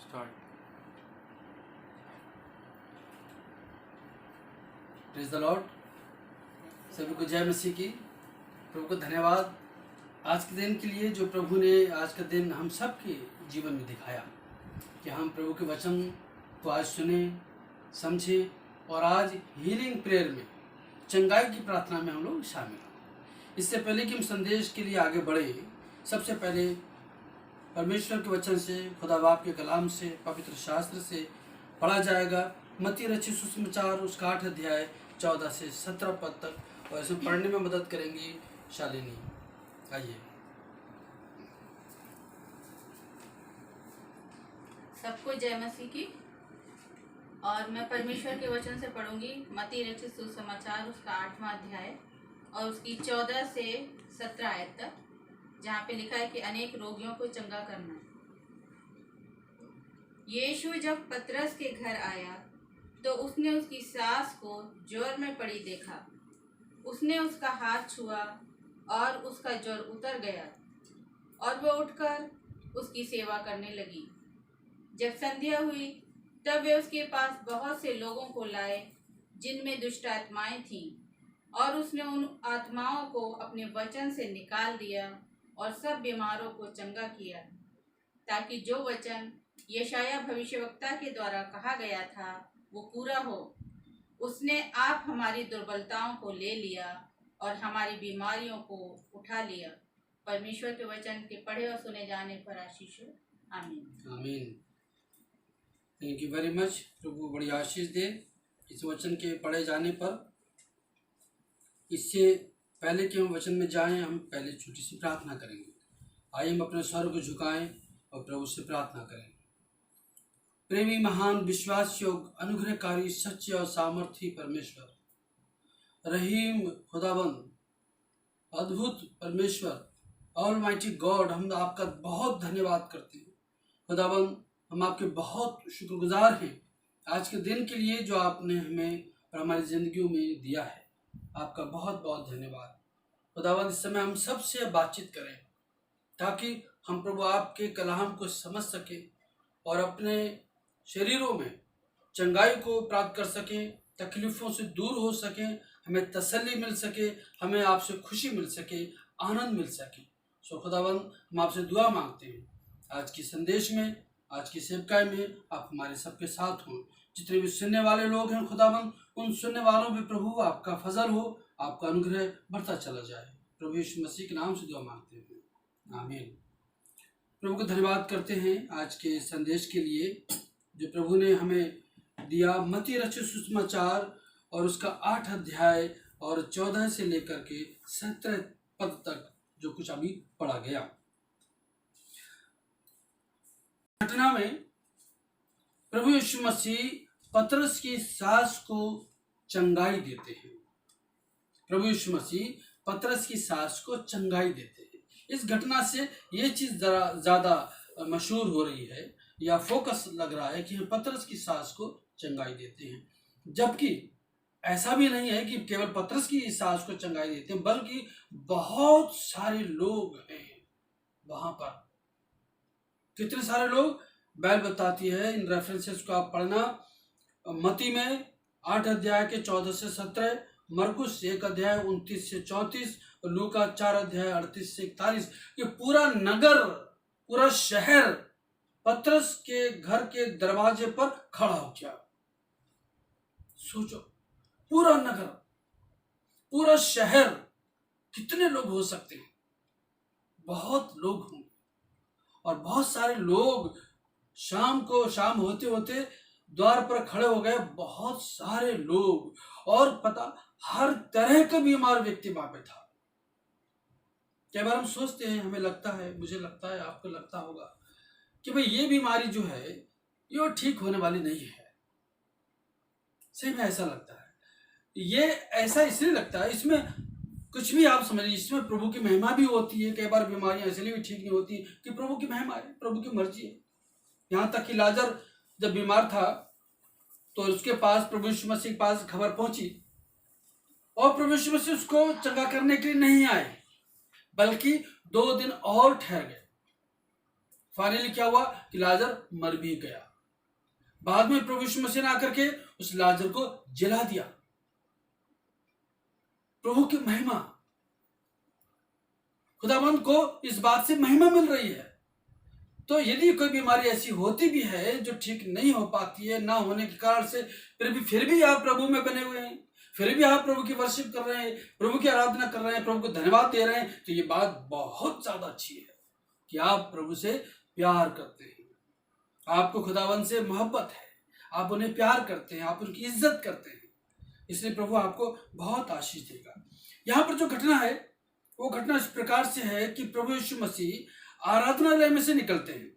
Start. Praise the Lord. सभी को जय मसीह की। प्रभु को धन्यवाद आज के दिन के लिए जो प्रभु ने आज का दिन हम सब के जीवन में दिखाया कि हम प्रभु के वचन को आज सुने, समझे और आज हीलिंग प्रेयर में, चंगाई की प्रार्थना में हम लोग शामिल हों। इससे पहले कि हम संदेश के लिए आगे बढ़े, सबसे पहले परमेश्वर के वचन से, खुदा बाप के कलाम से, पवित्र शास्त्र से पढ़ा जाएगा। मत्ती रचित सुसमाचार उसका 8 अध्याय 14 से 17 पद तक, और इसे पढ़ने में मदद करेंगी शालिनी। आइए। सबको जय मसीह की। और मैं परमेश्वर के वचन से पढ़ूंगी मत्ती रचित सुसमाचार उसका 8वां अध्याय और उसकी 14 से 17 आयत तक, जहाँ पे लिखा है कि अनेक रोगियों को चंगा करना। यीशु जब पतरस के घर आया तो उसने उसकी सास को ज्वर में पड़ी देखा। उसने उसका हाथ छुआ और उसका ज्वर उतर गया और वह उठकर उसकी सेवा करने लगी। जब संध्या हुई तब वे उसके पास बहुत से लोगों को लाए जिनमें दुष्ट आत्माएं थीं, और उसने उन आत्माओं को अपने वचन से निकाल दिया और सब बीमारों को चंगा किया, ताकि जो वचन यशायाह भविष्यवक्ता के द्वारा कहा गया था वो पूरा हो। उसने आप हमारी दुर्बलताओं को ले लिया और हमारी बीमारियों को उठा लिया। परमेश्वर के वचन के पढ़े और सुने जाने पर आशीष हो। आमीन। आमीन। Thank you very much. प्रभु बड़ी आशीष दे इस वचन के पढ़े जाने पर। इससे पहले कि हम वचन में जाएं, हम पहले छोटी सी प्रार्थना करेंगे। आइए हम अपने स्वर को झुकाएं और प्रभु से प्रार्थना करें। प्रेमी, महान, विश्वास योग्य, अनुग्रहकारी, सच्चे और सामर्थी परमेश्वर, रहीम, खुदाबंद, अद्भुत परमेश्वर, ऑलमाइटी गॉड, हम आपका बहुत धन्यवाद करते हैं। खुदाबंद, हम आपके बहुत शुक्रगुजार हैं आज के दिन के लिए जो आपने हमें और हमारी ज़िंदगियों में दिया है। आपका बहुत बहुत धन्यवाद। खुदावंद, इस समय हम सबसे बातचीत करें ताकि हम प्रभु आपके कलाम को समझ सकें और अपने शरीरों में चंगाई को प्राप्त कर सकें, तकलीफ़ों से दूर हो सकें, हमें तसल्ली मिल सके, हमें आपसे खुशी मिल सके, आनंद मिल सके। सो खुदावंद, हम आपसे दुआ मांगते हैं आज की संदेश में, आज की सेवकाई में आप हमारे सबके साथ हों। जितने भी सुनने वाले लोग हैं खुदावंद, उन सुनने वालों पे प्रभु आपका फजल हो, आपका अनुग्रह बढ़ता चला जाए। प्रभु यीशु मसीह के नाम से दुआ मांगते हैं, आमीन। प्रभु को धन्यवाद करते हैं आज के संदेश के लिए जो प्रभु ने हमें दिया। मत्ती रचित सुसमाचार और उसका 8 अध्याय और 14 से लेकर के 17 पद तक जो कुछ अभी पढ़ा गया। घटना में प्रभु यीशु मसीह पतरस की सास को चंगाई देते हैं। प्रभु यीशु मसीह पतरस की सास को चंगाई देते हैं। इस घटना से ये चीज़ ज़रा ज़्यादा मशहूर हो रही है या फोकस लग रहा है कि पतरस की सास को चंगाई देते हैं, जबकि ऐसा भी नहीं है कि केवल पतरस की सास को चंगाई देते हैं, बल्कि बहुत सारे लोग हैं वहाँ पर। कितने सारे लोग बाइबल बताती है। इन रेफरेंसेस को आप पढ़ना। मत्ती में 8 अध्याय के 14 से 17, मरकुस 1 अध्याय 29 से 34 और लूका 4 अध्याय 38 से 41। ये पूरा नगर, पूरा शहर पतरस के घर के दरवाजे पर खड़ा हो गया। सोचो, पूरा नगर, पूरा शहर, कितने लोग हो सकते हैं? बहुत लोग होंगे। और बहुत सारे लोग शाम होते होते द्वार पर खड़े हो गए। बहुत सारे लोग, और पता, हर तरह का बीमार व्यक्ति वहां पे था। कई बार हम सोचते हैं, हमें लगता है, मुझे लगता है, आपको लगता होगा कि भाई ये बीमारी जो है ये ठीक होने वाली नहीं है। सही में ऐसा लगता है। ये ऐसा इसलिए लगता है, इसमें कुछ भी आप समझिए, इसमें प्रभु की महिमा भी होती है। कई बार बीमारियां इसलिए भी ठीक नहीं होती कि प्रभु की महिमा है, प्रभु की मर्जी है। यहाँ तक कि लाजर जब बीमार था तो उसके पास, प्रभु यीशु मसीह के पास खबर पहुंची और प्रभु यीशु मसीह उसको चंगा करने के लिए नहीं आए, बल्कि 2 दिन और ठहर गए। फाइनली क्या हुआ कि लाजर मर भी गया। बाद में प्रभु यीशु मसीह ने आकर के उस लाजर को जला दिया। प्रभु की महिमा, खुदावंद को इस बात से महिमा मिल रही है। तो यदि कोई बीमारी ऐसी होती भी है जो ठीक नहीं हो पाती है, ना होने के कारण से फिर भी आप प्रभु में बने हुए हैं, फिर भी आप प्रभु की वर्शिप कर रहे हैं, प्रभु की आराधना कर रहे हैं, प्रभु को धन्यवाद दे रहे हैं, तो ये बात बहुत ज्यादा अच्छी है कि आप प्रभु से प्यार करते हैं, आपको खुदावंद से मोहब्बत है, आप उन्हें प्यार करते हैं, आप उनकी इज्जत करते हैं। इसलिए प्रभु आपको बहुत आशीष देगा। यहाँ पर जो घटना है वो घटना इस प्रकार से है कि प्रभु यीशु मसीह आराधनालय में से निकलते हैं,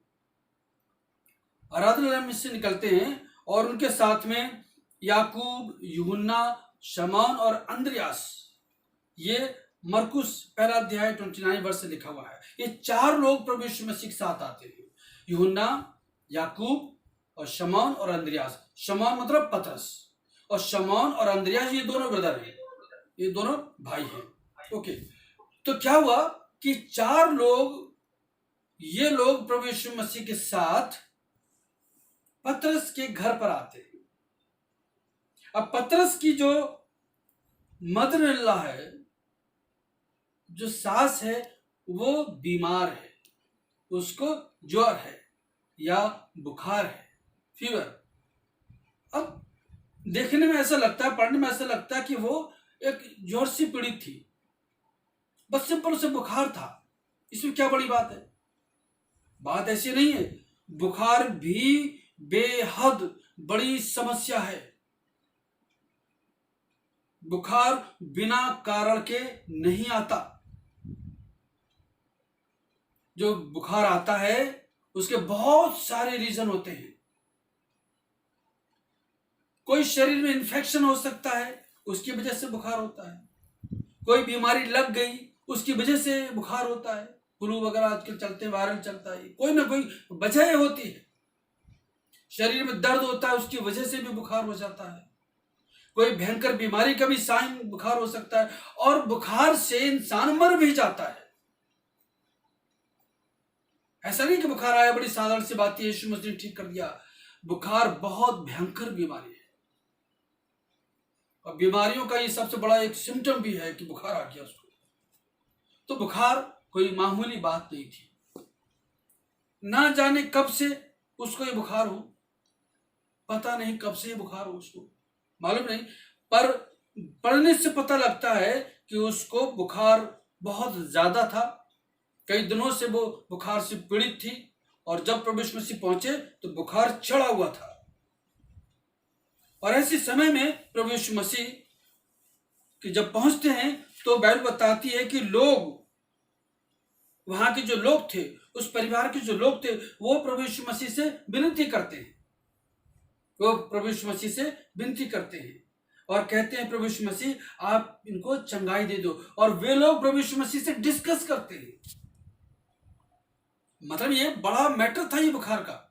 आराधनालय में से निकलते हैं और उनके साथ में याकूब, यूहन्ना, शमौन और अंद्रयास, ये मरकुस पहला अध्याय 29 वर्ष से लिखा हुआ है। ये 4 लोग प्रभु यीशु मसीह के साथ आते हैं, यूहन्ना, याकूब और शमौन और अंद्रयास। शमौन मतलब पतरस, और शमौन और अंद्रयास ये दोनों ब्रदर हैं, ये दोनों भाई हैं। ओके, तो क्या हुआ कि 4 लोग, ये लोग प्रभु यीशु मसीह के साथ पतरस के घर पर आते हैं। अब पतरस की जो मदर इन लॉ है, जो सास है, वो बीमार है, उसको ज्वर है या बुखार है, फीवर। अब देखने में ऐसा लगता है, पढ़ने में ऐसा लगता है कि वो एक ज्वर से पीड़ित थी, बस सिंपल उसे बुखार था। इसमें क्या बड़ी बात है? बात ऐसी नहीं है। बुखार भी बेहद बड़ी समस्या है। बुखार बिना कारण के नहीं आता। जो बुखार आता है उसके बहुत सारे रीजन होते हैं। कोई शरीर में इन्फेक्शन हो सकता है, उसकी वजह से बुखार होता है। कोई बीमारी लग गई, उसकी वजह से बुखार होता है। फ्लू वगैरह आजकल चलते हैं, वायरल चलता है, कोई ना कोई वजह होती है। शरीर में दर्द होता है, उसकी वजह से भी बुखार हो जाता है। कोई भयंकर बीमारी का भी साइन बुखार हो सकता है, और बुखार से इंसान मर भी जाता है। ऐसा नहीं कि बुखार आया बड़ी साधारण सी बात है, यीशु मसीह ने ठीक कर दिया। बुखार बहुत भयंकर बीमारी है, और बीमारियों का ये सबसे बड़ा एक सिम्टम भी है कि बुखार आ गया उसको। तो बुखार कोई मामूली बात नहीं थी। ना जाने कब से उसको ये बुखार हो, पता नहीं कब से ये बुखार हो, उसको मालूम नहीं, पर पढ़ने से पता लगता है कि उसको बुखार बहुत ज्यादा था। कई दिनों से वो बुखार से पीड़ित थी, और जब प्रभु यीशु मसीह पहुंचे तो बुखार चढ़ा हुआ था। और ऐसे समय में प्रभु यीशु मसीह कि जब पहुंचते हैं तो बाइबल बताती है कि लोग, वहां के जो लोग थे, उस परिवार के जो लोग थे, वो प्रभु यीशु मसीह से विनती करते हैं। वो प्रभु यीशु मसीह से विनती करते हैं और कहते हैं, प्रभु यीशु मसीह आप इनको चंगाई दे दो। और वे लोग प्रभु यीशु मसीह से डिस्कस करते हैं। मतलब ये बड़ा मैटर था ये बुखार का।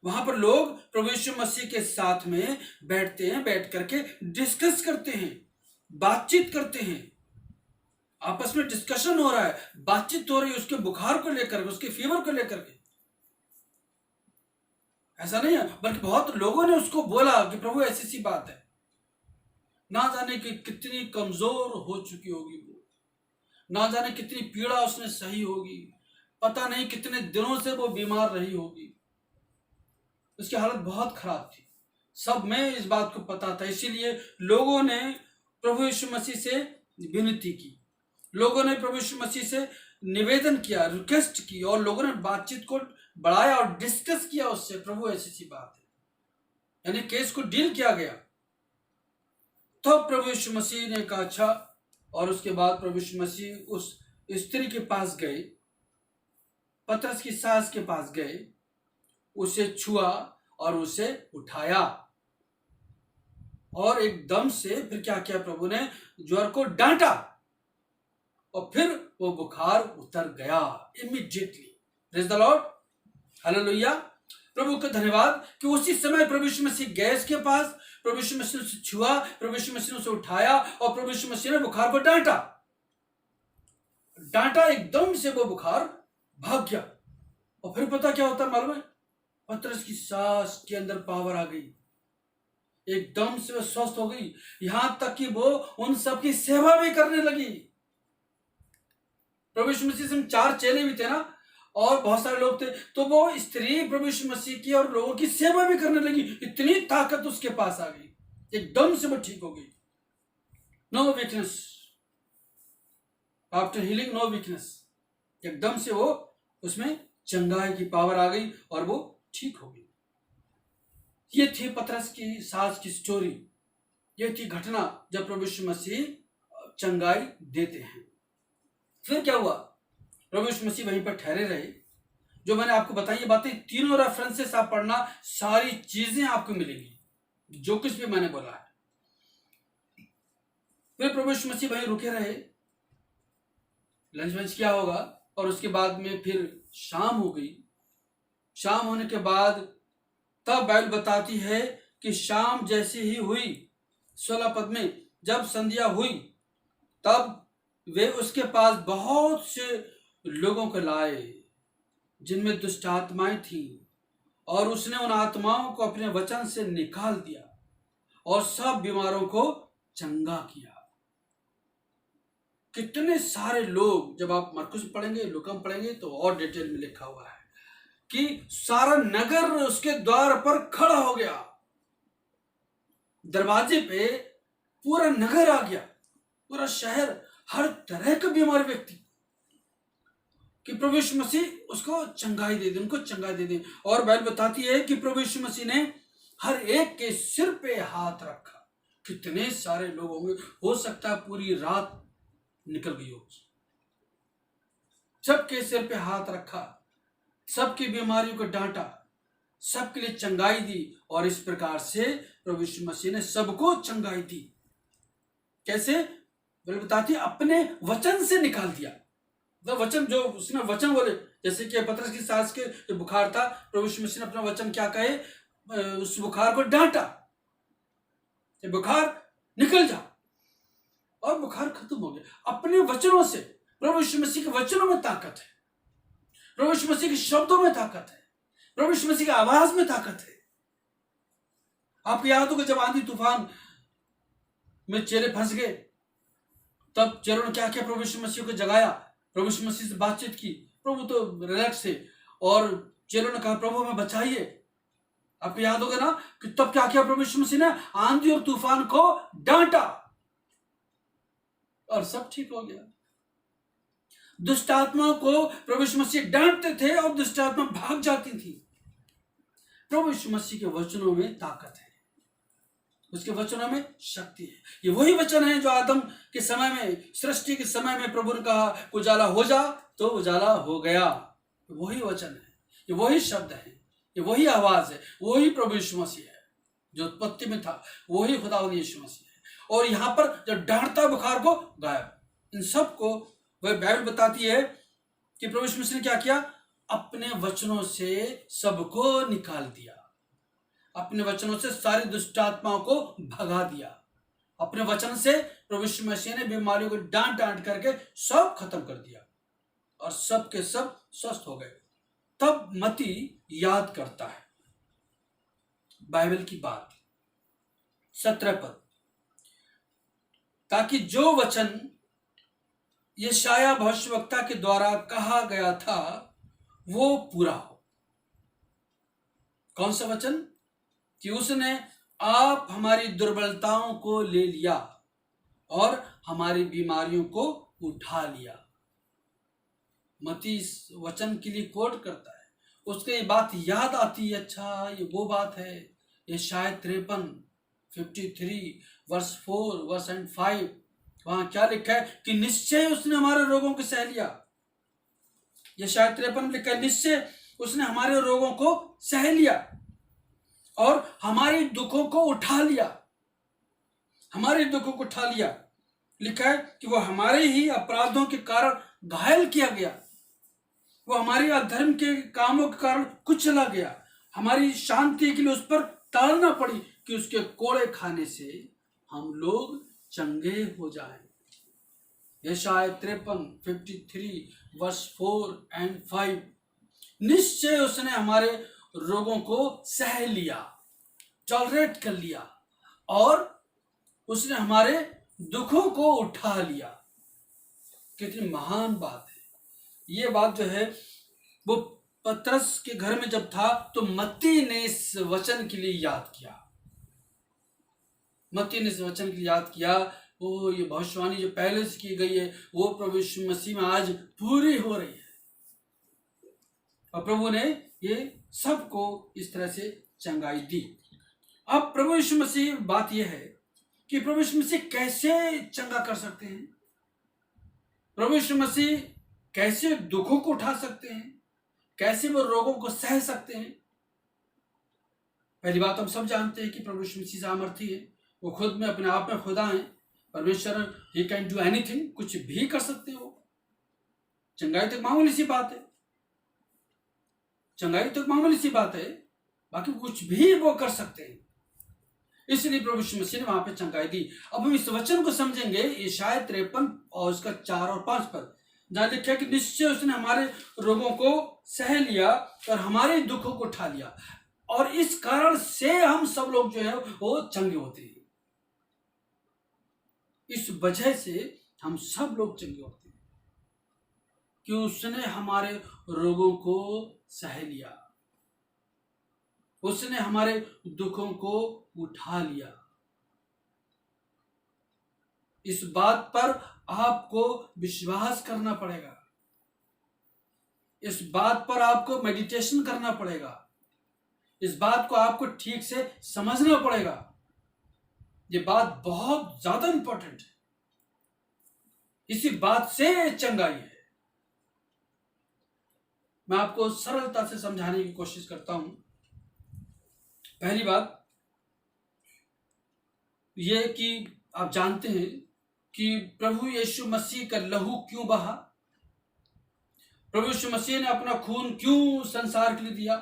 वहां पर लोग प्रभु यीशु मसीह के साथ में बैठते हैं, बैठ करके डिस्कस करते हैं, बातचीत करते हैं, आपस में डिस्कशन हो रहा है, बातचीत हो रही है उसके बुखार को लेकर, उसके फीवर को लेकर के। ऐसा नहीं है, बल्कि बहुत लोगों ने उसको बोला कि प्रभु ऐसी सी बात है। ना जाने कि कितनी कमजोर हो चुकी होगी वो, ना जाने कितनी पीड़ा उसने सही होगी, पता नहीं कितने दिनों से वो बीमार रही होगी, उसकी हालत बहुत खराब थी। सब में इस बात को पता था, इसीलिए लोगों ने प्रभु यीशु मसीह से विनती की, लोगों ने प्रभु यीशु मसीह से निवेदन किया, रिक्वेस्ट की, और लोगों ने बातचीत को बढ़ाया और डिस्कस किया उससे, प्रभु ऐसी सी बात है, यानी केस को डील किया गया। तो प्रभु यीशु मसीह ने कहा अच्छा, और उसके बाद प्रभु यीशु मसीह उस स्त्री के पास गए, पतरस की सास के पास गए, उसे छुआ और उसे उठाया, और एकदम से फिर क्या किया, प्रभु ने ज्वर को डांटा, और फिर वो बुखार उतर गया immediately. Praise the lord, hallelujah. प्रभु का धन्यवाद कि उसी समय प्रभु यीशु मसीह गए उसके पास, प्रभु यीशु मसीह ने उसे छुआ, प्रभु यीशु मसीह ने उसे उठाया, और प्रभु यीशु मसीह ने बुखार को डांटा, एकदम से वो बुखार भाग गया। और फिर पता क्या होता है मालूम है? पतरस की सांस के अंदर पावर आ गई, एकदम से वो स्वस्थ हो गई, यहां तक कि वो उन सबकी सेवा भी करने लगी। प्रभु यीशु मसीह से 4 चेले भी थे ना, और बहुत सारे लोग थे, तो वो स्त्री प्रभु यीशु मसीह की और लोगों की सेवा भी करने लगी। इतनी ताकत उसके पास आ गई, एकदम से वो ठीक हो गई। No weakness, after healing no weakness, एकदम से वो उसमें चंगाई की पावर आ गई और वो ठीक हो गई। ये थी पतरस की सास की स्टोरी, ये थी घटना जब प्रभु यीशु मसीह चंगाई देते हैं। फिर क्या हुआ? प्रभु यीशु मसीह वहीं पर ठहरे रहे। जो मैंने आपको बताई ये बातें, तीनों रेफरेंसेस आप पढ़ना, सारी चीजें आपको मिलेंगी जो कुछ भी मैंने बोला है। फिर प्रभु यीशु मसीह वहीं रुके रहे, लंच वंच किया होगा, और उसके बाद में फिर शाम हो गई। शाम होने के बाद तब बाइबल बताती है कि शाम जैसी ही हुई, 16 पद में, जब संध्या हुई तब वे उसके पास बहुत से लोगों को लाए जिनमें दुष्ट आत्माएं थी, और उसने उन आत्माओं को अपने वचन से निकाल दिया और सब बीमारों को चंगा किया। कितने सारे लोग, जब आप मरकुस पढ़ेंगे, लूका पढ़ेंगे तो और डिटेल में लिखा हुआ है कि सारा नगर उसके द्वार पर खड़ा हो गया, दरवाजे पे पूरा नगर आ गया, पूरा शहर, हर तरह का बीमार व्यक्ति, कि प्रभु यीशु मसीह उसको चंगाई दे दे, उनको चंगाई दे दे। और बाइबल बताती है कि प्रभु यीशु मसीह ने हर एक के सिर पे हाथ रखा। कितने सारे लोग होंगे, हो सकता है पूरी रात निकल गई हो। सबके सिर पे हाथ रखा, सबकी बीमारियों को डांटा, सबके लिए चंगाई दी, और इस प्रकार से प्रभु यीशु मसीह ने सबको चंगाई दी। कैसे? बाइबल बताती है अपने वचन से निकाल दिया। तो वचन, जो उसने वचन बोले, जैसे कि पतरस की सास के जो बुखार था, प्रभु यीशु मसीह ने अपना वचन क्या कहे, उस बुखार को डांटा, बुखार निकल जा, और बुखार खत्म हो गया अपने वचनों से। प्रभु यीशु मसीह के वचनों में ताकत है, प्रभु यीशु मसीह के शब्दों में ताकत है, प्रभु यीशु मसीह की आवाज में ताकत है। आपको याद होगा जब आंधी तूफान में चेले फंस गए, तब चेलों ने क्या किया? प्रभु यीशु मसीह को जगाया, प्रभु यीशु मसीह से बातचीत की। प्रभु तो रिलैक्स थे, और चेलों ने कहा प्रभु हमें बचाइए। आपको याद होगा ना कि तब क्या किया? प्रभु यीशु मसीह ने आंधी और तूफान को डांटा और सब ठीक हो गया। दुष्ट आत्माओं को प्रभु यीशु मसीह डांटते थे और दुष्ट आत्मा भाग जाती थी। प्रभु यीशु मसीह के वचनों में ताकत है, उसके वचनों में शक्ति है। ये वही वचन है जो आदम के समय में, सृष्टि के समय में प्रभु ने कहा उजाला हो जा, तो उजाला हो गया। वही वचन है, ये वही शब्द है, ये वही आवाज है, वही प्रभु यीशु मसीह है जो उत्पत्ति में था, वही खुदावंद यीशु मसीह है। और यहाँ पर जब डांटता बुखार को गायब, इन सब को वह बाइबल बताती है कि प्रभु यीशु मसीह ने क्या किया? अपने वचनों से सबको निकाल दिया, अपने वचनों से सारी दुष्ट आत्माओं को भगा दिया। अपने वचन से प्रभु यीशु मसीह ने बीमारियों को डांट डांट करके सब खत्म कर दिया, और सब के सब स्वस्थ हो गए। तब मती याद करता है बाइबल की बात, 17 पद, ताकि जो वचन यशायाह भविष्यवक्ता के द्वारा कहा गया था वो पूरा हो। कौन सा वचन? कि उसने आप हमारी दुर्बलताओं को ले लिया और हमारी बीमारियों को उठा लिया। मती इस वचन के लिए कोट करता है, उसको ये बात याद आती है, अच्छा ये वो बात है। ये शायद 53 वर्स 4 वर्स एंड 5, वहां क्या लिखा है कि निश्चय उसने हमारे रोगों को सह लिया। ये शायद 53 में लिखा है निश्चय उसने हमारे रोगों को सह लिया और हमारे दुखों को उठा लिया, हमारे दुखों को उठा लिया। लिखा है कि वो हमारे ही अपराधों के कारण घायल किया गया, वो हमारे अधर्म के कामों के कारण कुचला गया, हमारी शांति के लिए उस पर टालना पड़ी कि उसके कोड़े खाने से हम लोग चंगे हो जाएं। यशायाह 53 वर्स 4 एंड 5, निश्चय उसने हमारे रोगों को सह लिया, टॉलरेट कर लिया, और उसने हमारे दुखों को उठा लिया। कितनी महान बात है। ये बात जो है वो पतरस के घर में जब था तो मत्ती ने इस वचन के लिए याद किया। मत्ती ने इस वचन के लिए याद किया, वो ये भविष्यवाणी जो पहले से की गई है वो प्रभु यीशु मसीह में आज पूरी हो रही है। और प्रभु ने ये सबको इस तरह से चंगाई दी। अब प्रभु यीशु मसीह, बात यह है कि प्रभु यीशु मसीह कैसे चंगा कर सकते हैं, प्रभु यीशु मसीह कैसे दुखों को उठा सकते हैं, कैसे वो रोगों को सह सकते हैं। पहली बात हम सब जानते हैं कि प्रभु यीशु मसीह सामर्थी है, वो खुद में अपने आप में खुदा है, परमेश्वर, ही कैन डू एनीथिंग, कुछ भी कर सकते हो। चंगाई तो मामूली सी बात है, चंगाई तो मामूली सी बात है, बाकी कुछ भी वो कर सकते हैं। इसलिए प्रभु यीशु मसीह ने वहां पे चंगाई दी। अब हम इस वचन को समझेंगे, यशायाह 53 और उसका 4 और 5 पद, जहां लिखा है कि निश्चय उसने हमारे रोगों को सह लिया और हमारे दुखों को उठा लिया, और इस कारण से हम सब लोग जो है वो चंगे होते हैं। इस वजह से हम सब लोग चंगे होते हैं कि उसने हमारे रोगों को सह लिया, उसने हमारे दुखों को उठा लिया। इस बात पर आपको विश्वास करना पड़ेगा, इस बात पर आपको मेडिटेशन करना पड़ेगा, इस बात को आपको ठीक से समझना पड़ेगा। ये बात बहुत ज्यादा इंपॉर्टेंट है। इसी बात से चंगाई है। मैं आपको सरलता से समझाने की कोशिश करता हूं। पहली बात यह कि आप जानते हैं कि प्रभु यीशु मसीह का लहू क्यों बहा, प्रभु यीशु मसीह ने अपना खून क्यों संसार के लिए दिया,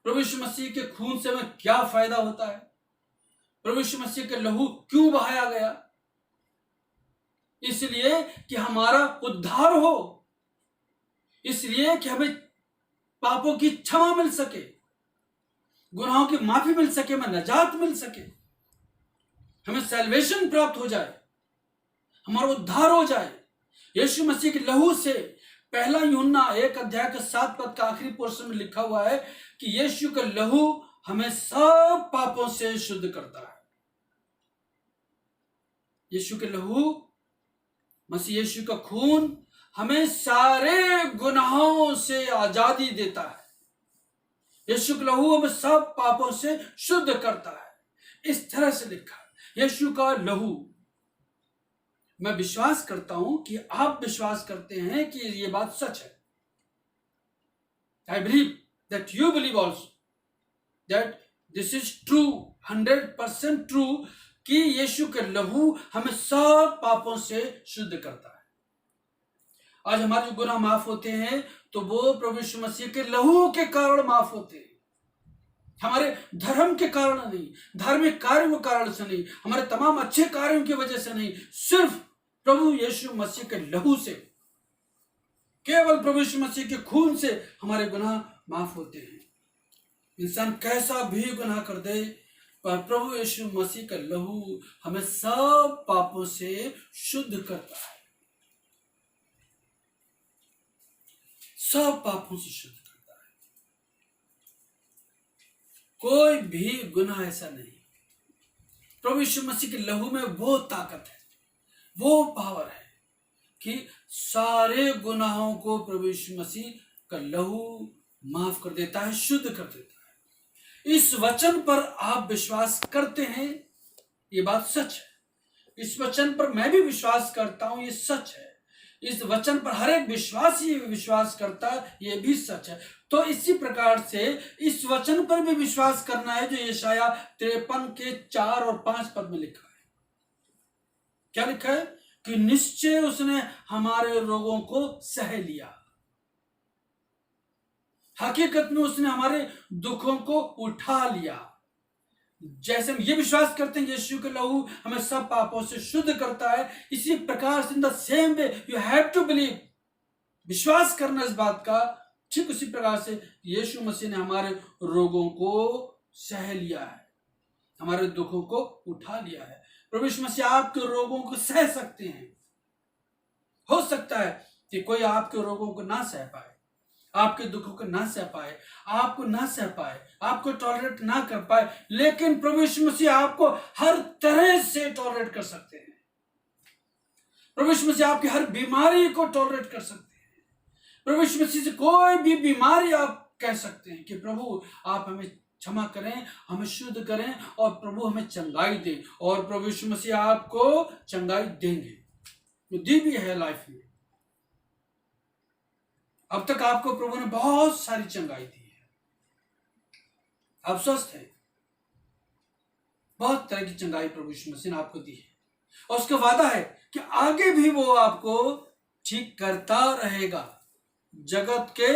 प्रभु यीशु मसीह के खून से हमें क्या फायदा होता है, प्रभु यीशु मसीह का लहू क्यों बहाया गया। इसलिए कि हमारा उद्धार हो, इसलिए कि हमें पापों की क्षमा मिल सके, गुनाहों की माफी मिल सके, हमें नजात मिल सके, हमें सैल्वेशन प्राप्त हो जाए, हमारा उद्धार हो जाए। यीशु मसीह के लहू से, पहला यूहन्ना 1:7 का आखिरी पोर्शन में लिखा हुआ है कि यीशु का लहू हमें सब पापों से शुद्ध करता है। यीशु के लहू, मसीह यीशु का खून हमें सारे गुनाहों से आजादी देता है। यीशु का लहू हमें सब पापों से शुद्ध करता है। इस तरह से लिखा है यीशु का लहू। मैं विश्वास करता हूं कि आप विश्वास करते हैं कि यह बात सच है। I believe that you believe also that this is true, 100% true, कि यीशु के लहू हमें सब पापों से शुद्ध करता है। आज हमारे जो गुनाह माफ होते हैं तो वो प्रभु यीशु मसीह के लहू के कारण माफ होते हैं, हमारे धर्म के कारण नहीं, धार्मिक कार्यों के कारण से नहीं, हमारे तमाम अच्छे कार्यों की वजह से नहीं, सिर्फ प्रभु यीशु मसीह के लहू से, केवल प्रभु यीशु मसीह के खून से हमारे गुनाह माफ होते हैं। इंसान कैसा भी गुनाह कर दे, पर प्रभु यीशु मसीह का लहू हमें सब पापों से शुद्ध करता है, सब पापों से शुद्ध करता है। कोई भी गुनाह ऐसा नहीं, प्रभु यीशु मसीह के लहू में वो ताकत है, वो पावर है कि सारे गुनाहों को प्रभु यीशु मसीह का लहू माफ कर देता है, शुद्ध कर देता है। इस वचन पर आप विश्वास करते हैं, ये बात सच है। इस वचन पर मैं भी विश्वास करता हूं, ये सच है। इस वचन पर हर एक विश्वासी विश्वास करता है, ये भी सच है। तो इसी प्रकार से इस वचन पर भी विश्वास करना है जो यशायाह 53 के 4 और 5 पद में लिखा है। क्या लिखा है कि निश्चय उसने हमारे रोगों को सह लिया। हकीकत में उसने हमारे दुखों को उठा लिया। जैसे हम ये विश्वास करते हैं यीशु का लहू हमें सब पापों से शुद्ध करता है, इसी प्रकार से in the same way you have to believe, विश्वास करना इस बात का ठीक उसी प्रकार से यीशु मसीह ने हमारे रोगों को सह लिया है, हमारे दुखों को उठा लिया है। प्रभु यीशु मसीह आपके रोगों को सह सकते हैं। हो सकता है कि कोई आपके रोगों को ना सह पाए, आपके दुखों को ना सह पाए, आपको ना सह पाए, आपको टॉलरेट ना कर पाए, लेकिन प्रभु यीशु मसीह आपको हर तरह से टॉलरेट कर सकते हैं। प्रभु यीशु मसीह आपकी हर बीमारी को टॉलरेट कर सकते हैं। प्रभु यीशु मसीह से कोई भी बीमारी आप कह सकते हैं कि प्रभु आप हमें क्षमा करें, हमें शुद्ध करें और प्रभु हमें चंगाई दें, और प्रभु यीशु मसीह आपको चंगाई देंगे। तो दी भी है लाइफ में। अब तक आपको प्रभु ने बहुत सारी चंगाई दी है, आप स्वस्थ हैं। बहुत तरह की चंगाई प्रभु यीशु मसीह ने आपको दी है, और उसका वादा है कि आगे भी वो आपको ठीक करता रहेगा जगत के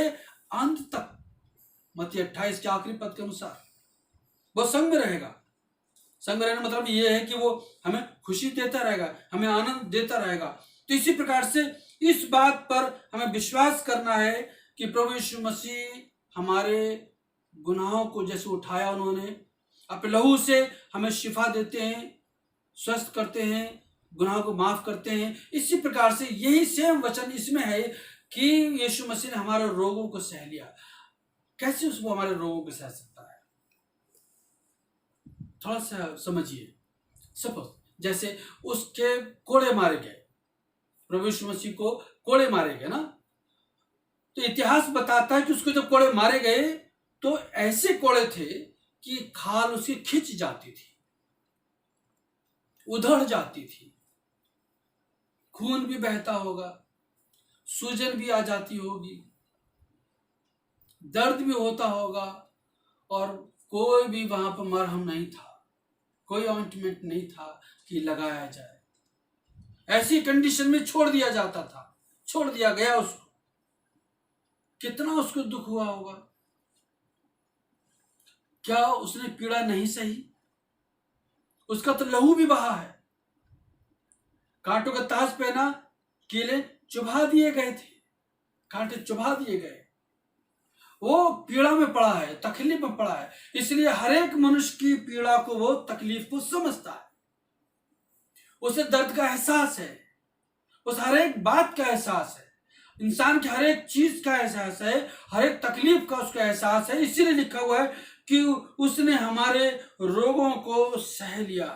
अंत तक। मत्ती 28 के आखिरी पद के अनुसार वो संग में रहेगा। संग में रहना मतलब ये है कि वो हमें खुशी देता रहेगा, हमें आनंद देता रहेगा। तो इसी प्रकार से इस बात पर हमें विश्वास करना है कि प्रभु यीशु मसीह हमारे गुनाहों को जैसे उठाया, उन्होंने अपने लहू से हमें शिफा देते हैं, स्वस्थ करते हैं, गुनाहों को माफ करते हैं। इसी प्रकार से यही सेम वचन इसमें है कि यीशु मसीह ने हमारे रोगों को सह लिया। कैसे उसको हमारे रोगों को सह सकता है, थोड़ा सा समझिए। सपोज जैसे उसके कोड़े मारे गए, प्रभु यीशु मसीह को कोड़े मारे गए ना, तो इतिहास बताता है कि उसको जब कोड़े मारे गए तो ऐसे कोड़े थे कि खाल उसकी खिंच जाती थी, उधड़ जाती थी, खून भी बहता होगा, सूजन भी आ जाती होगी, दर्द भी होता होगा, और कोई भी वहां पर मरहम नहीं था, कोई ऑइंटमेंट नहीं था कि लगाया जाए। ऐसी कंडीशन में छोड़ दिया जाता था, छोड़ दिया गया उसको। कितना उसको दुख हुआ होगा। क्या उसने पीड़ा नहीं सही? उसका तो लहू भी बहा है, कांटों का ताज पहना, कीले चुभा दिए गए थे, कांटे चुभा दिए गए, वो पीड़ा में पड़ा है, तकलीफ में पड़ा है। इसलिए हर एक मनुष्य की पीड़ा को, वो तकलीफ को समझता है, उसे दर्द का एहसास है, उस हर एक बात का एहसास है, इंसान की हर एक चीज का एहसास है, हर एक तकलीफ का उसका एहसास है। इसीलिए लिखा हुआ है कि उसने हमारे रोगों को सह लिया,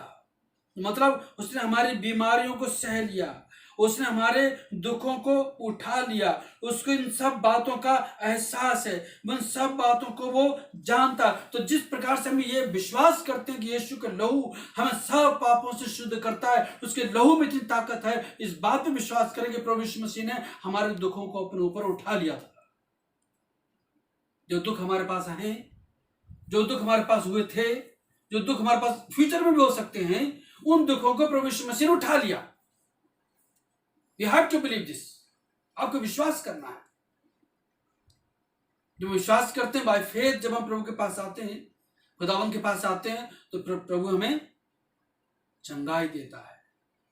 मतलब उसने हमारी बीमारियों को सह लिया, उसने हमारे दुखों को उठा लिया। उसको इन सब बातों का एहसास है, उन सब बातों को वो जानता। तो जिस प्रकार से हम ये विश्वास करते हैं कि यीशु का लहू हमें सब पापों से शुद्ध करता है, उसके लहू में इतनी ताकत है, इस बात पे विश्वास करें कि प्रभु यीशु मसीह ने हमारे दुखों को अपने ऊपर उठा लिया था। जो दुख हमारे पास है, जो दुख हमारे पास हुए थे, जो दुख हमारे पास फ्यूचर में भी हो सकते हैं, उन दुखों को प्रभु यीशु मसीह ने उठा लिया। You have to believe this. आपको विश्वास करना है। जब विश्वास करते हैं बाय फेथ, जब हम प्रभु के पास आते हैं, खुदावन के पास आते हैं, तो प्रभु हमें चंगाई देता है,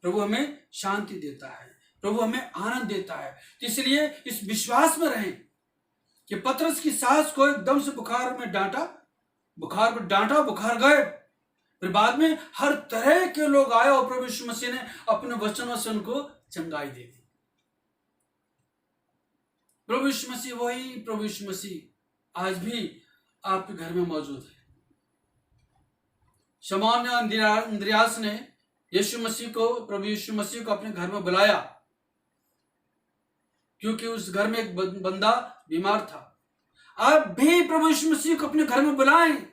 प्रभु हमें शांति देता है, प्रभु हमें आनंद देता है। तो इसलिए इस विश्वास में रहें कि पतरस की सास को एकदम से बुखार में डांटा, बुखार को डांटा, बुखार गए, फिर बाद में हर तरह के लोग आए और प्रभु यीशु मसीह ने अपने वचनों से उनको चंगाई दे दी। प्रभु यीशु मसीह वही प्रभु यीशु मसीह आज भी आपके घर में मौजूद है। शमौन अंद्रियास ने यीशु मसीह को, प्रभु यीशु मसीह को अपने घर में बुलाया, क्योंकि उस घर में एक बंदा बीमार था। आप भी प्रभु यीशु मसीह को अपने घर में बुलाएं,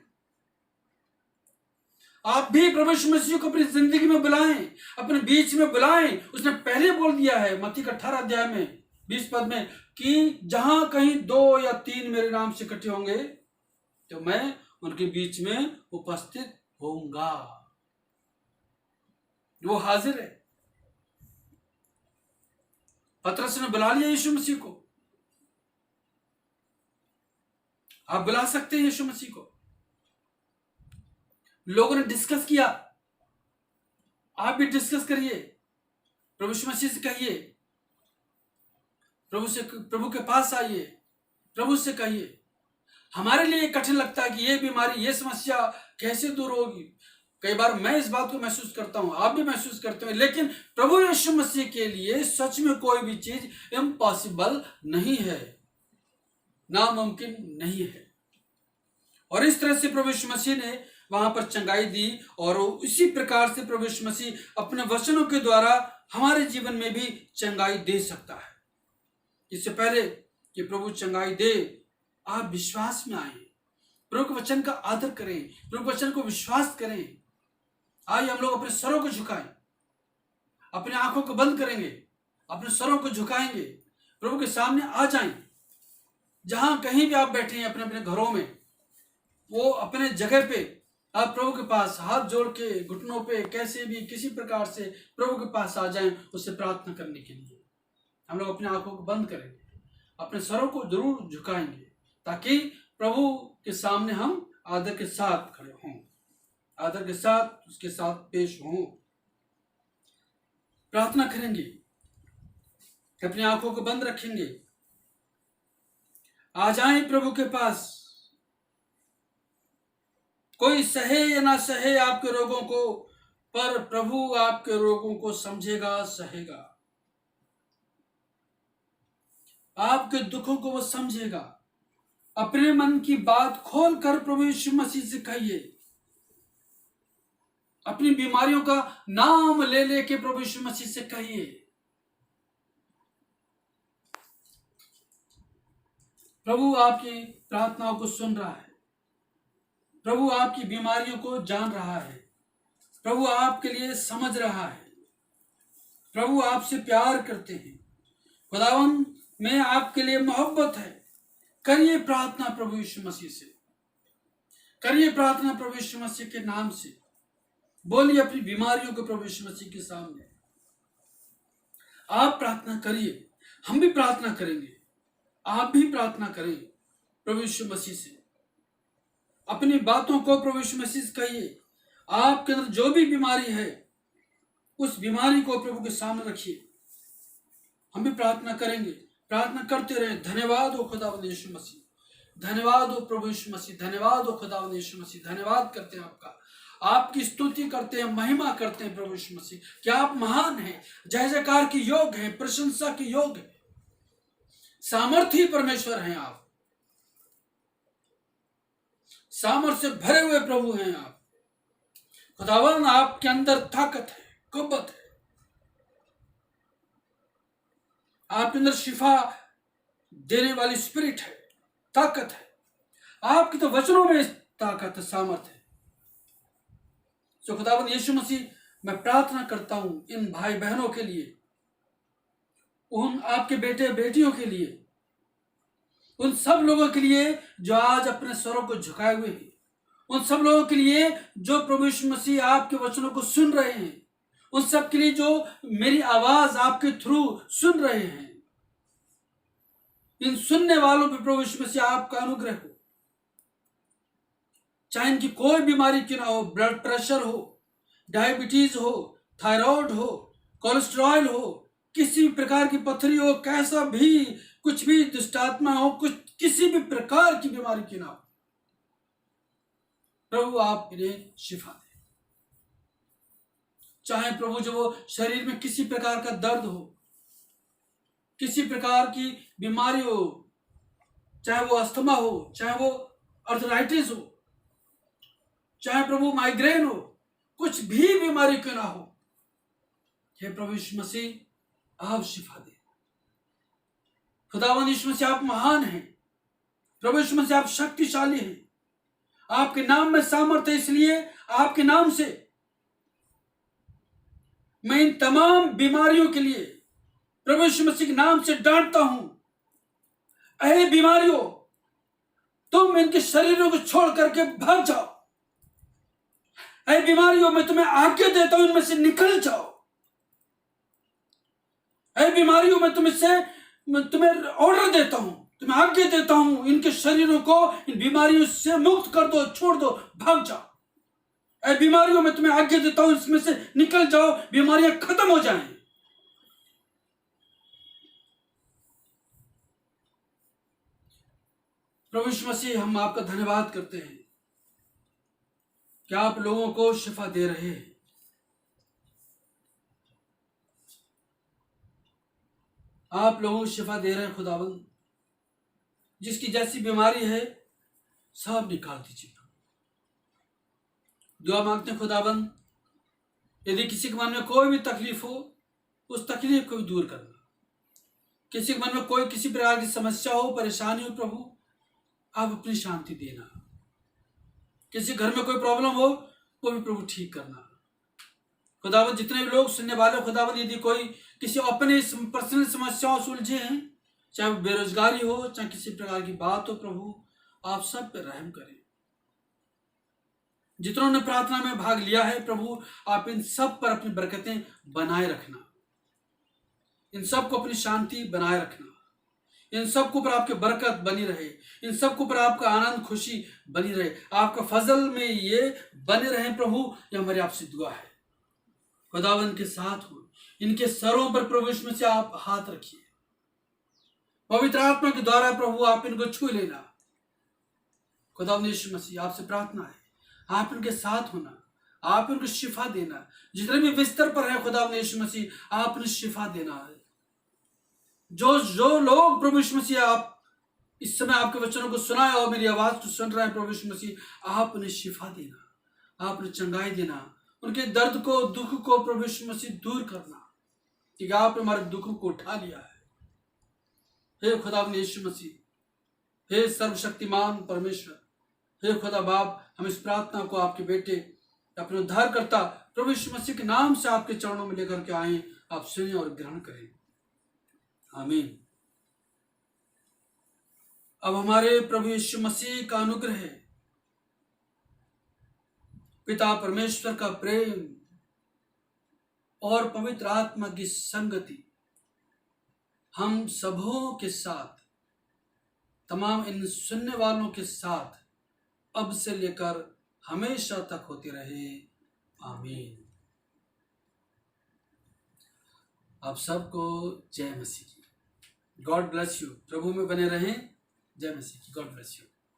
आप भी प्रभु यीशु मसीह को अपनी जिंदगी में बुलाएं, अपने बीच में बुलाएं। उसने पहले बोल दिया है मत्ती का 18 अध्याय में 20 पद में कि जहां कहीं 2 या 3 मेरे नाम से इकट्ठे होंगे तो मैं उनके बीच में उपस्थित होऊंगा। वो हाजिर है। पतरस ने बुला लिया यीशु मसीह को। आप बुला सकते हैं यीशु मसीह को। लोगों ने डिस्कस किया, आप भी डिस्कस करिए, प्रभु यीशु मसीह से कहिए, प्रभु के पास आइए, प्रभु से कहिए। हमारे लिए कठिन लगता है कि ये बीमारी, ये समस्या कैसे दूर होगी। कई बार मैं इस बात को महसूस करता हूं, आप भी महसूस करते हैं, लेकिन प्रभु यीशु मसीह के लिए सच में कोई भी चीज इम्पॉसिबल नहीं है, नामुमकिन नहीं है। और इस तरह से प्रभु यीशु मसीह ने वहां पर चंगाई दी, और इसी प्रकार से प्रभु यीशु मसीह अपने वचनों के द्वारा हमारे जीवन में भी चंगाई दे सकता है। इससे पहले कि प्रभु चंगाई दे, आप विश्वास में आए, प्रभु के वचन का आदर करें, प्रभु के वचन को विश्वास करें। आइए हम लोग अपने सरों को झुकाएं, अपने आंखों को बंद करेंगे, अपने सरों को झुकाएंगे, प्रभु के सामने आ जाएं। जहां कहीं भी आप बैठे हैं, अपने अपने घरों में, वो अपने जगह पे आप प्रभु के पास हाथ जोड़ के घुटनों पे कैसे भी किसी प्रकार से प्रभु के पास आ जाएं, उससे प्रार्थना करने के लिए। हम लोग अपने आंखों को बंद करेंगे, अपने सरों को जरूर झुकाएंगे, ताकि प्रभु के सामने हम आदर के साथ खड़े हों, आदर के साथ उसके साथ पेश हों। प्रार्थना करेंगे, अपनी आंखों को बंद रखेंगे, आ जाएं प्रभु के पास। कोई सहे या ना सहे आपके रोगों को, पर प्रभु आपके रोगों को समझेगा, सहेगा। आपके दुखों को वो समझेगा। अपने मन की बात खोल कर प्रभु यीशु मसीह से कहिए। अपनी बीमारियों का नाम ले लेके प्रभु यीशु मसीह से कहिए। प्रभु आपकी प्रार्थनाओं को सुन रहा है, प्रभु आपकी बीमारियों को जान रहा है, प्रभु आपके लिए समझ रहा है, प्रभु आपसे प्यार करते हैं, खुदावन में आपके लिए मोहब्बत है। करिए प्रार्थना प्रभु यीशु मसीह से, करिए प्रार्थना प्रभु यीशु मसीह के नाम से। बोलिए अपनी बीमारियों को प्रभु यीशु मसीह के सामने। आप प्रार्थना करिए, हम भी प्रार्थना करेंगे, आप भी प्रार्थना करें प्रभु यीशु मसीह से। अपनी बातों को प्रभु यीशु मसीह से कहिए। आपके अंदर जो भी बीमारी है, उस बीमारी को प्रभु के सामने रखिए। हम भी प्रार्थना करेंगे, प्रार्थना करते रहें। धन्यवाद हो खुदावंद यीशु मसीह, धन्यवाद हो प्रभु यीशु मसीह, धन्यवाद हो खुदावंद यीशु मसीह। धन्यवाद करते हैं आपका, आपकी स्तुति करते हैं, महिमा करते हैं प्रभु यीशु मसीह। क्या आप महान हैं, जय जयकार की योग हैं, प्रशंसा की योग है, सामर्थी परमेश्वर हैं आप, सामर्थ से भरे हुए प्रभु हैं आप। खुदावन आपके अंदर ताकत है, कुव्वत है, आपके अंदर शिफा देने वाली स्पिरिट है, ताकत है। आपकी तो वचनों में ताकत है, सामर्थ है। सो खुदावन यीशु मसीह, मैं प्रार्थना करता हूं इन भाई बहनों के लिए, उन आपके बेटे बेटियों के लिए, उन सब लोगों के लिए जो आज अपने स्वरों को झुकाए हुए हैं, उन सब लोगों के लिए जो प्रभु यीशु मसीह आपके वचनों को सुन रहे हैं, उन सब के लिए जो मेरी आवाज आपके थ्रू सुन रहे हैं। इन सुनने वालों पर प्रभु यीशु मसीह आपका अनुग्रह हो। चाहे इनकी कोई बीमारी क्यों ना हो, ब्लड प्रेशर हो, डायबिटीज हो, थायराइड हो, कोलेस्ट्रॉल हो, किसी भी प्रकार की पथरी हो, कैसा भी कुछ भी दुष्टात्मा हो, कुछ किसी भी प्रकार की बीमारी क्यों ना हो, प्रभु आप इन्हें शिफा दें। चाहे प्रभु जो वो शरीर में किसी प्रकार का दर्द हो, किसी प्रकार की बीमारी हो, चाहे वो अस्थमा हो, चाहे वो अर्थराइटिस हो, चाहे प्रभु माइग्रेन हो, कुछ भी बीमारी क्यों ना हो, हे प्रभु यीशु मसीह आप शिफा दें। खुदावंद यीशु मसीह आप महान हैं, प्रभु यीशु मसीह आप शक्तिशाली हैं, आपके नाम में सामर्थ्य है। इसलिए आपके नाम से मैं इन तमाम बीमारियों के लिए प्रभु यीशु मसीह के नाम से डांटता हूं। अरे बीमारियों, तुम इनके शरीरों को छोड़ करके भाग जाओ। अरे बीमारियों, मैं तुम्हें आज्ञा देता हूं, इनमें से निकल जाओ। अरे बीमारियों, मैं तुम्हें ऑर्डर देता हूं, तुम्हें आज्ञा देता हूं, इनके शरीरों को इन बीमारियों से मुक्त कर दो, छोड़ दो, भाग जाओ। अरे बीमारियों, मैं तुम्हें आज्ञा देता हूं, इसमें से निकल जाओ, बीमारियां खत्म हो जाएं। प्रभु यीशु मसीह, हम आपका धन्यवाद करते हैं कि आप लोगों को शिफा दे रहे हैं। आप लोगों को शिफा दे रहे हैं खुदाबंद। जिसकी जैसी बीमारी है सब निकाल दीजिए प्रभु। दुआ मांगते हैं खुदाबंद, यदि किसी के मन में कोई भी तकलीफ हो, उस तकलीफ को भी दूर करना। किसी के मन में कोई किसी प्रकार की समस्या हो, परेशानी हो, प्रभु आप अपनी शांति देना। किसी घर में कोई प्रॉब्लम हो, वो भी प्रभु ठीक करना। खुदावंद, जितने भी लोग सुनने वाले खुदावंद, यदि कोई किसी अपने पर्सनल समस्याओं से उलझे हैं, चाहे वो बेरोजगारी हो, चाहे किसी प्रकार की बात हो, प्रभु आप सब पे रहम करें। जितनों ने प्रार्थना में भाग लिया है प्रभु, आप इन सब पर अपनी बरकतें बनाए रखना। इन सब को अपनी शांति बनाए रखना। इन सब के ऊपर आपकी बरकत बनी रहे। इन सब के ऊपर आपका आनंद खुशी बनी रहे। आपका फजल में ये बने रहे प्रभु, ये हमारी आपसे दुआ है। खुदावंद के साथ हो, इनके सरों पर प्रभु इसमें से आप हाथ रखिए। पवित्र आत्मा के द्वारा प्रभु आप इनको छू लेना। खुदावंद यीशु मसीह, आपसे प्रार्थना है आप इनके साथ होना, आप इनको शिफा देना। जितने भी बिस्तर पर है खुदावंद यीशु मसीह, आप इन्हें शिफा देना है। जो लोग प्रभु यीशु मसीह आप इस समय आपके वचनों को सुनाए और मेरी आवाज को सुन रहे हैं प्रभु यीशु मसीह, आप उन्हें शिफा देना, आप उन्हें चंगाई देना। उनके दर्द को, दुख को प्रभु यीशु मसीह दूर करना, क्योंकि आपने हमारे दुखों को उठा लिया है। हे खुदावंद यीशु मसीह, हे सर्वशक्तिमान परमेश्वर, हे खुदा बाप, हम इस प्रार्थना को आपके बेटे अपने उद्धारकर्ता प्रभु यीशु मसीह के नाम से आपके चरणों में लेकर के आए। आप सुने और ग्रहण करें। आमीन। अब हमारे प्रभु यीशु मसीह का अनुग्रह है, पिता परमेश्वर का प्रेम और पवित्र आत्मा की संगति हम सबों के साथ, तमाम इन सुनने वालों के साथ अब से लेकर हमेशा तक होती रहे। आमीन। आप सबको जय मसीह की। God bless you. प्रभु में बने रहें। जय मसीह की। God bless you.